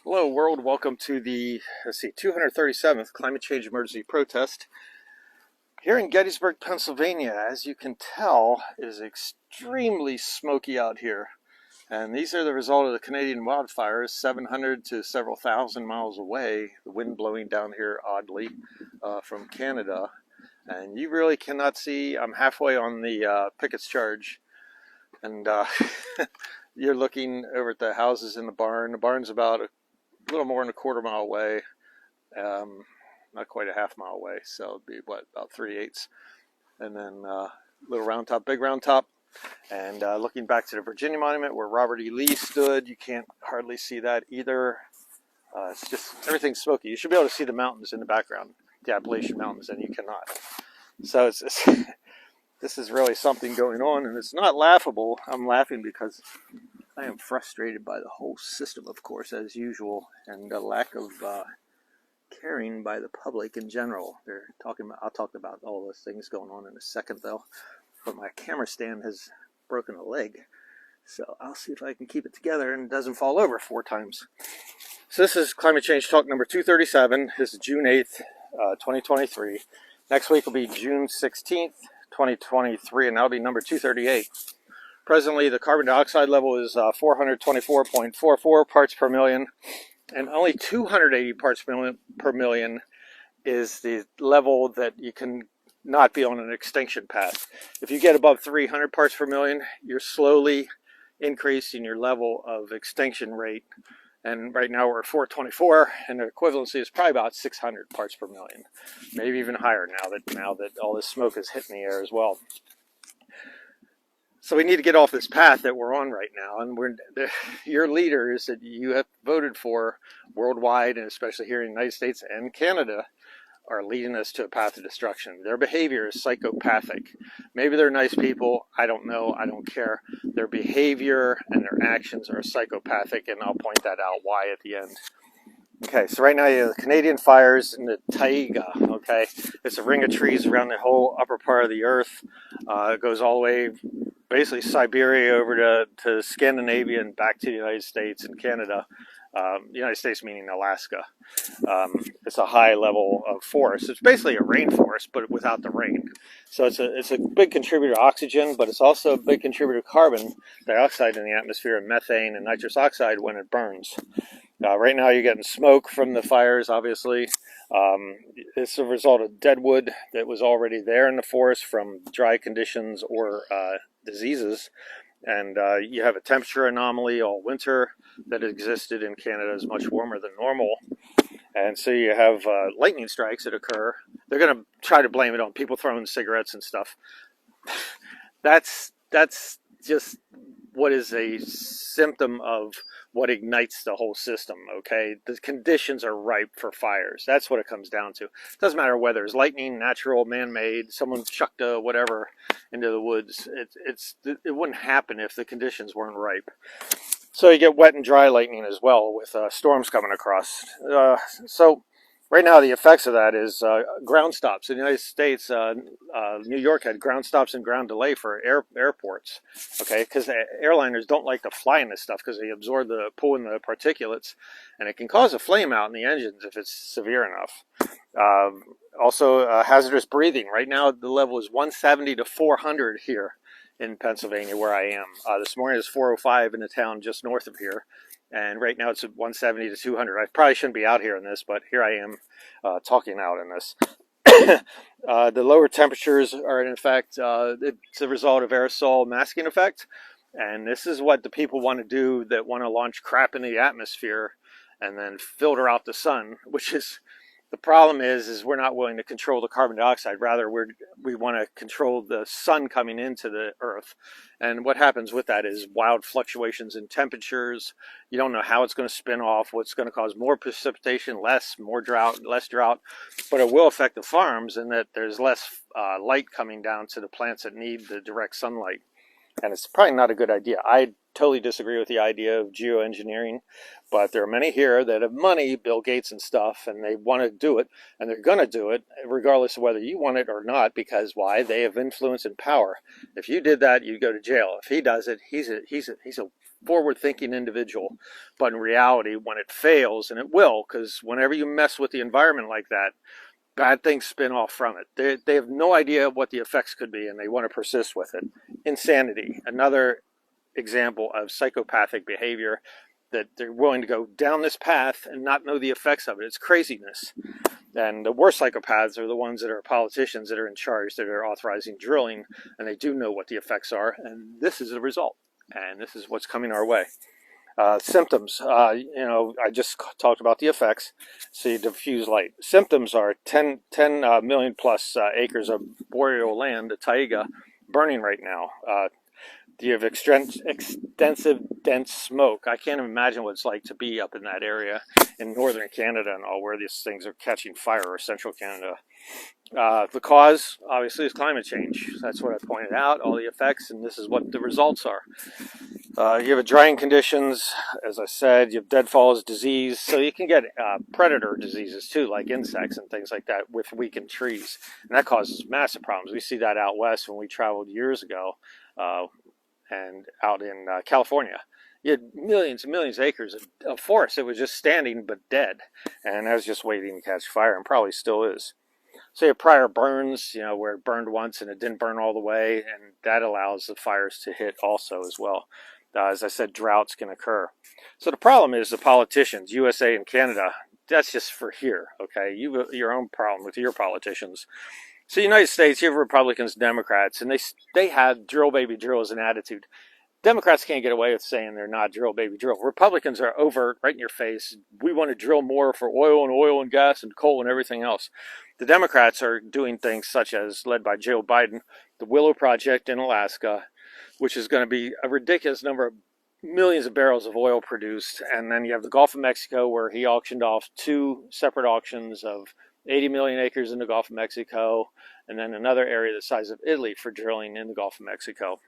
Hello world, welcome to the, 237th Climate Change Emergency Protest. Here in Gettysburg, Pennsylvania, as you can tell, is extremely smoky out here. And these are the result of the Canadian wildfires, 700 to several thousand miles away, the wind blowing down here oddly from Canada. And you really cannot see, I'm halfway on the Pickett's Charge, and you're looking over at the houses in the barn. The barn's about a little more than a quarter mile away, not quite a half mile away, so it'd be what, about 3/8. And then little round top, big round top, and looking back to the Virginia Monument where Robert E. Lee stood, you can't hardly see that either. It's just, everything's smoky. You should be able to see the mountains in the background, the Appalachian Mountains, and you cannot. So it's this is really something going on, and it's not laughable. I'm laughing because I am frustrated by the whole system, of course, as usual, and the lack of caring by the public in general. I'll talk about all those things going on in a second, though. But my camera stand has broken a leg, so I'll see if I can keep it together and it doesn't fall over 4 times. So this is Climate Change Talk number 237. This is June 8th, 2023. Next week will be June 16th, 2023, and that'll be number 238. Presently, the carbon dioxide level is 424.44 parts per million, and only 280 parts per million is the level that you can not be on an extinction path. If you get above 300 parts per million, you're slowly increasing your level of extinction rate. And right now we're at 424, and the equivalency is probably about 600 parts per million, maybe even higher now that all this smoke is hitting the air as well. So we need to get off this path that we're on right now, and your leaders that you have voted for worldwide, and especially here in the United States and Canada, are leading us to a path of destruction. Their behavior is psychopathic. Maybe they're nice people, I don't know, I don't care. Their behavior and their actions are psychopathic, and I'll point that out why at the end. Okay, so right now you have the Canadian fires in the taiga, okay? It's a ring of trees around the whole upper part of the earth. It goes all the way, basically Siberia over to Scandinavia and back to the United States and Canada. The United States meaning Alaska. It's a high level of forest. It's basically a rainforest, but without the rain. So it's a big contributor to oxygen, but it's also a big contributor to carbon dioxide in the atmosphere, and methane and nitrous oxide when it burns. Right now you're getting smoke from the fires, obviously. It's a result of dead wood that was already there in the forest from dry conditions or diseases. And you have a temperature anomaly all winter that existed in Canada, is much warmer than normal. And so you have lightning strikes that occur. They're going to try to blame it on people throwing cigarettes and stuff. That's just what is a symptom of what ignites the whole system, okay? The conditions are ripe for fires. That's what it comes down to. It doesn't matter whether it's lightning, natural, man-made, someone chucked a whatever into the woods. It wouldn't happen if the conditions weren't ripe. So you get wet and dry lightning as well with storms coming across. So right now the effects of that is ground stops. In the United States, New York had ground stops and ground delay for airports, okay? Because airliners don't like to fly in this stuff because they absorb pull in the particulates, and it can cause a flame out in the engines if it's severe enough. Also, hazardous breathing. Right now the level is 170 to 400 here in Pennsylvania where I am. This morning it was 405 in the town just north of here. And right now it's at 170 to 200. I probably shouldn't be out here in this, but here I am talking out in this. The lower temperatures are in fact, it's a result of aerosol masking effect. And this is what the people want to do that want to launch crap into the atmosphere and then filter out the sun, which is, the problem is we're not willing to control the carbon dioxide. Rather, we want to control the sun coming into the earth. And what happens with that is wild fluctuations in temperatures. You don't know how it's going to spin off, what's going to cause more precipitation, more drought, less drought. But it will affect the farms in that there's less light coming down to the plants that need the direct sunlight. And it's probably not a good idea. I totally disagree with the idea of geoengineering, but there are many here that have money, Bill Gates and stuff, and they want to do it, and they're going to do it regardless of whether you want it or not, because why? They have influence and power. If you did that, you'd go to jail. If he does it, he's a forward-thinking individual. But in reality, when it fails, and it will, because whenever you mess with the environment like that, bad things spin off from it. They have no idea what the effects could be, and they want to persist with it. Insanity, another example of psychopathic behavior, that they're willing to go down this path and not know the effects of it. It's craziness. And the worst psychopaths are the ones that are politicians that are in charge, that are authorizing drilling, and they do know what the effects are, and this is the result. And this is what's coming our way. Symptoms, I just talked about the effects. So you diffuse light. Symptoms are 10 million plus acres of boreal land, the taiga, burning right now. You have extensive, dense smoke. I can't imagine what it's like to be up in that area in northern Canada and all, where these things are catching fire, or central Canada. The cause, obviously, is climate change. That's what I pointed out, all the effects, and this is what the results are. You have drying conditions, as I said. You have deadfalls, disease. So you can get predator diseases too, like insects and things like that, with weakened trees. And that causes massive problems. We see that out west when we traveled years ago, and out in California. You had millions and millions of acres of forest. It was just standing but dead. And that was just waiting to catch fire, and probably still is. So you have prior burns, where it burned once and it didn't burn all the way, and that allows the fires to hit also as well. As I said, droughts can occur. So the problem is the politicians, USA and Canada, that's just for here, okay? You have your own problem with your politicians. So the United States, you have Republicans, Democrats, and they have drill baby drill as an attitude. Democrats can't get away with saying they're not drill baby drill. Republicans are overt, right in your face. We want to drill more for oil and gas and coal and everything else. The Democrats are doing things such as, led by Joe Biden, the Willow Project in Alaska, which is going to be a ridiculous number of millions of barrels of oil produced. And then you have the Gulf of Mexico, where he auctioned off 2 separate auctions of 80 million acres in the Gulf of Mexico, and then another area the size of Italy for drilling in the Gulf of Mexico.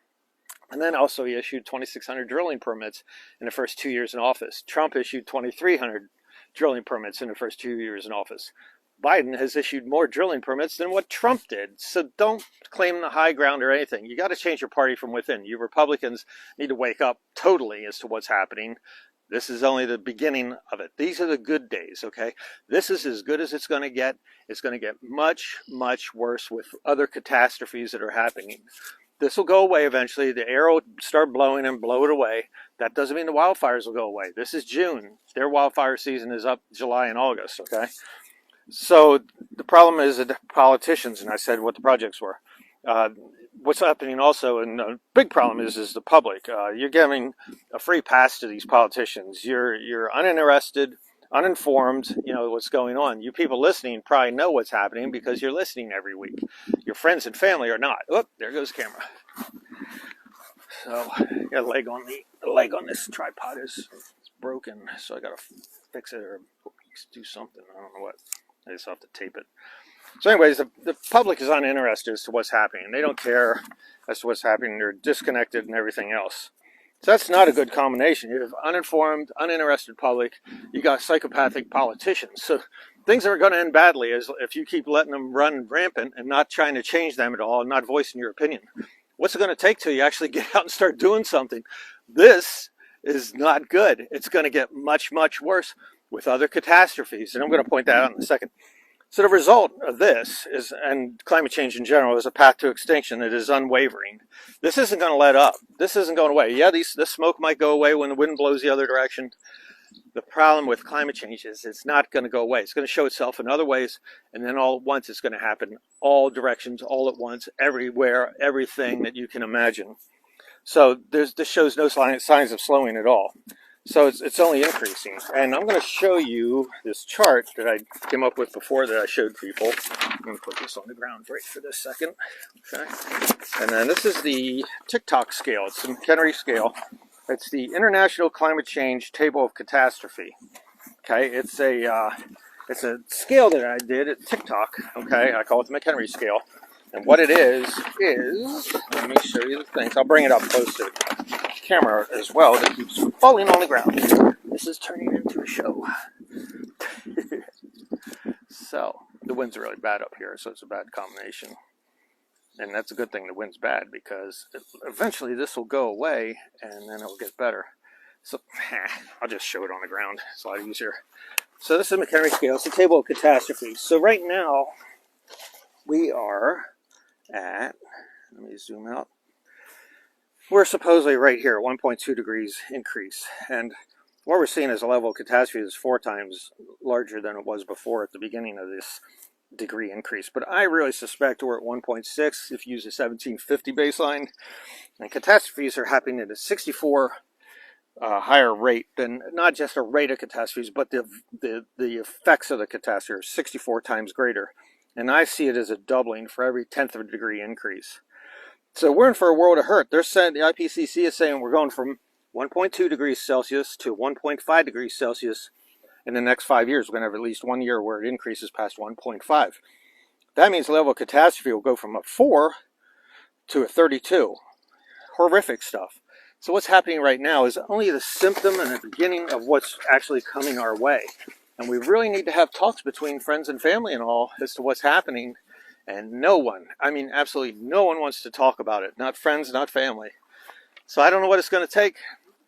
And then also he issued 2,600 drilling permits in the first 2 years in office. Trump issued 2,300 drilling permits in the first 2 years in office. Biden has issued more drilling permits than what Trump did. So don't claim the high ground or anything. You got to change your party from within. You Republicans need to wake up totally as to what's happening. This is only the beginning of it. These are the good days, okay? This is as good as it's going to get. It's going to get much, much worse with other catastrophes that are happening. This will go away eventually. The air will start blowing and blow it away. That doesn't mean the wildfires will go away. This is June. Their wildfire season is up July and August, okay? So the problem is the politicians, and I said what the projects were. What's happening also, and the big problem is the public. You're giving a free pass to these politicians. You're uninterested, uninformed, what's going on. You people listening probably know what's happening because you're listening every week. Your friends and family are not. Oh, there goes the camera. So got the leg on this tripod is broken, so I gotta fix it or do something. I don't know what. I just have to tape it. So anyways, the public is uninterested as to what's happening. They don't care as to what's happening. They're disconnected and everything else. So that's not a good combination. You have uninformed, uninterested public. You got psychopathic politicians. So things are going to end badly if you keep letting them run rampant and not trying to change them at all and not voicing your opinion. What's it going to take till you actually get out and start doing something? This is not good. It's going to get much, much worse with other catastrophes. And I'm going to point that out in a second. So the result of this is, and climate change in general, is a path to extinction that is unwavering. This isn't going to let up. This isn't going away. Yeah, this smoke might go away when the wind blows the other direction. The problem with climate change is it's not going to go away. It's going to show itself in other ways, and then all at once it's going to happen all directions, all at once, everywhere, everything that you can imagine. So this shows no signs of slowing at all. So it's only increasing. And I'm going to show you this chart that I came up with before that I showed people. I'm going to put this on the ground right for this second. Okay. And then this is the TikTok scale. It's the McHenry scale. It's the International Climate Change Table of Catastrophe. Okay. It's a scale that I did at TikTok. Okay. I call it the McHenry scale. And what it is, let me show you the things. I'll bring it up close to the camera as well that keeps falling on the ground. This is turning into a show. So, the wind's really bad up here, so it's a bad combination. And that's a good thing the wind's bad because eventually this will go away and then it'll get better. So I'll just show it on the ground. It's a lot easier. So this is McHenry scale. It's a table of catastrophes. So right now we are at, let me zoom out. We're supposedly right here at 1.2 degrees increase. And what we're seeing is a level of catastrophe is 4 times larger than it was before at the beginning of this degree increase. But I really suspect we're at 1.6 if you use a 1750 baseline. And catastrophes are happening at a 64 higher rate than not just a rate of catastrophes, but the effects of the catastrophe are 64 times greater. And I see it as a doubling for every 10th of a degree increase. So we're in for a world of hurt. They're saying, the IPCC is saying we're going from 1.2 degrees Celsius to 1.5 degrees Celsius in the next 5 years. We're going to have at least 1 year where it increases past 1.5. That means the level of catastrophe will go from a 4 to a 32. Horrific stuff. So what's happening right now is only the symptom and the beginning of what's actually coming our way. And we really need to have talks between friends and family and all as to what's happening. And no one, I mean absolutely no one wants to talk about it. Not friends, not family. So I don't know what it's going to take.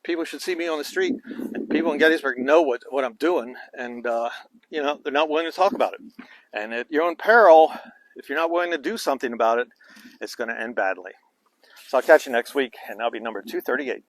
People should see me on the street. And people in Gettysburg know what I'm doing. And, you know, they're not willing to talk about it. And at your own peril, if you're not willing to do something about it, it's going to end badly. So I'll catch you next week, and that'll be number 238.